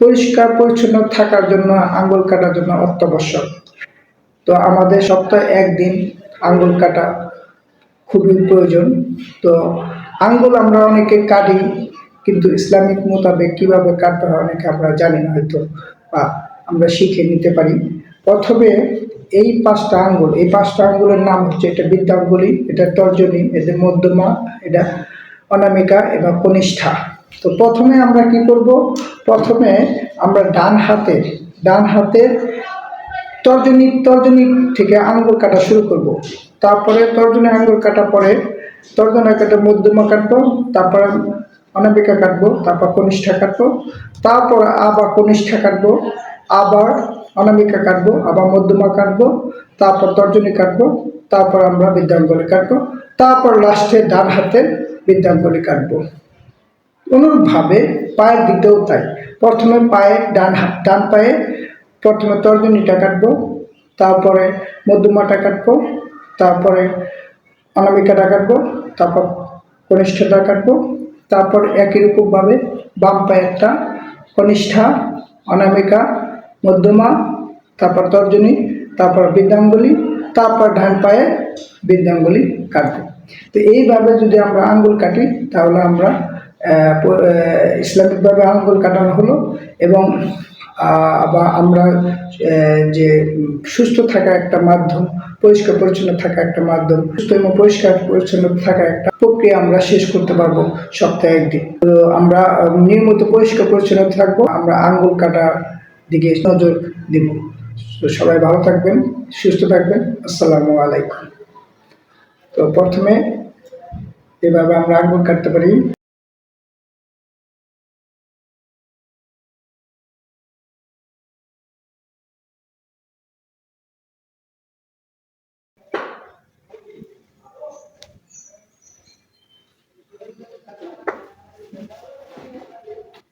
পরিষ্কার পরিচ্ছন্ন থাকার জন্য আঙ্গুল কাটার জন্য অত্যাবশ্যক। তো আমাদের সপ্তাহে একদিন আঙ্গুল কাটা খুবই প্রয়োজন। তো আঙ্গুল আমরা অনেকে কাটি, কিন্তু ইসলামিক মোতাবেক কিভাবে কাটতে হয় অনেকে আমরা জানি না, হয়তো বা আমরা শিখে নিতে পারি। প্রথমে এই পাঁচটা আঙ্গুলের নাম হচ্ছে, এটা বৃদ্ধাঙ্গুলি, এটা তর্জনী, এটা মধ্যমা, এটা অনামিকা এবং কনিষ্ঠা। তো প্রথমে আমরা কি করব, প্রথমে আমরা ডান হাতের তর্জনী থেকে আঙ্গুল কাটা শুরু করব। তারপরে তর্জনী আঙ্গুল কাটা পরে তর্জনী কাটা মধ্যমা কাটবো, তারপর অনামিকা কাটবো, তারপর কনিষ্ঠা কাটবো, তারপর আবার কনিষ্ঠা কাটবো, আবার অনামিকা কাটবো, আবার মধ্যমা কাটবো, তারপর তর্জনী কাটবো, তারপর আমরা বৃদ্ধাঙ্গুলি কাটবো, তারপর লাস্টে ডান হাতের বৃদ্ধাঙ্গুলি কাটবো। অনুরূপভাবে পায়ের দিকেও তাই। প্রথমে ডান পায়ে প্রথমে তর্জনীটা কাটবো, তারপরে মধ্যমাটা কাটবো, তারপরে অনামিকাটা কাটবো, তারপর কনিষ্ঠাটা কাটবো, তারপর একই রকমভাবে বাম পায়েরটা কনিষ্ঠা, অনামিকা, মধ্যমা, তারপর তর্জনী, তারপর বৃদ্ধাঙ্গুলি, তারপর ডান পায়ে বৃদ্ধাঙ্গুলি কাটবো। তো এইভাবে যদি আমরা আঙ্গুল কাটি তাহলে আমরা ইসলামিকভাবে আঙ্গুল কাটানো হলো, এবং আবার আমরা যে সুস্থ থাকা একটা মাধ্যম, পরিষ্কার পরিচ্ছন্ন থাকা একটা মাধ্যম, সুস্থ এবং পরিষ্কার পরিচ্ছন্ন থাকা একটা প্রক্রিয়া আমরা শেষ করতে পারবো সপ্তাহে একদিন। তো আমরা নিয়মিত পরিষ্কার পরিচ্ছন্ন থাকবো, আমরা আঙ্গুল কাটার দিকে নজর দিব। তো সবাই ভালো থাকবেন, সুস্থ থাকবেন। আসসালামু আলাইকুম। তো প্রথমে এভাবে আমরা আঙ্গুল কাটতে পারি।